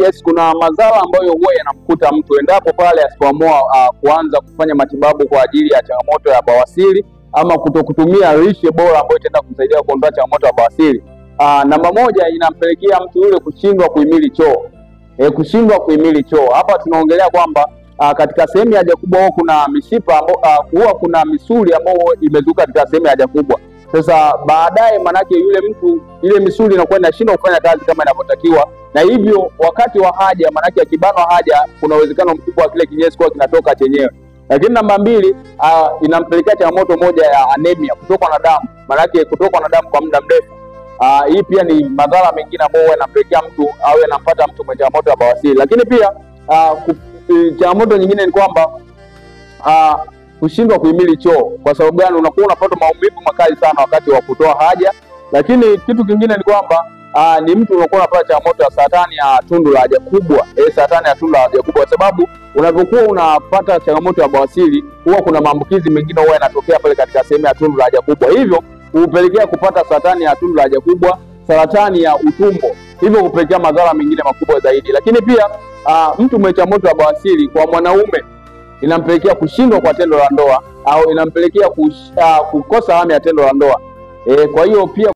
yes, kuna madhara ambayo huwa yanamkuta mtu endapo pale asipoamua kuanza kufanya matibabu kwa ajili ya changamoto ya bawasiri ama kutokutumia lishe bora ambayo itaenda kumsaidia kuondoa changamoto ya bawasiri. Namba moja, inampelekea mtu yule kushindwa kuhimili choo. Kushindwa kuhimili choo. Hapa tunaongelea kwamba katika sehemu ya haja kubwa huwa kuna mishipa huwa kuna misuli ambayo imezunguka katika sehemu ya haja kubwa. Sasa baadaye manake yule mtu ile misuli inakuwa inashindwa kufanya kazi kama inavyotakiwa, na hivyo wakati wa haja manake akibanwa haja kuna uwezekano mkubwa wa kile kinyesi kwa kinatoka chenyewe. Lakini namba mbili, inampelekea changamoto moja ya anemia, kutokwa na damu. Manake kutokwa na damu kwa muda mrefu. Hii pia ni madhara mengine ambayo yanampelekea mtu au yanampata mtu mwenye changamoto ya bawasiri. Lakini pia changamoto nyingine ni kwamba kushindwa kuhimili choo. Kwa sababu gani? Unakuwa unapata maumivu makali sana wakati wa kutoa haja. Lakini kitu kingine ni kwamba ni mtu unakuwa unapata changamoto ya saratani ya tundu la haja kubwa. Saratani ya tundu la haja kubwa, kwa sababu unapokuwa unapata changamoto ya bawasiri huwa kuna maambukizi mengine huwa yanatokea pale katika sehemu ya tundu la haja kubwa, hivyo hupelekea kupata saratani ya tundu la haja kubwa, saratani ya utumbo, hivyo hupelekea madhara mengine makubwa zaidi. Lakini pia mtu mwenye changamoto ya bawasiri kwa mwanaume inampelekea kushindwa kwa tendo la ndoa au inampelekea kukosa hamu ya tendo la ndoa. Kwa hiyo pia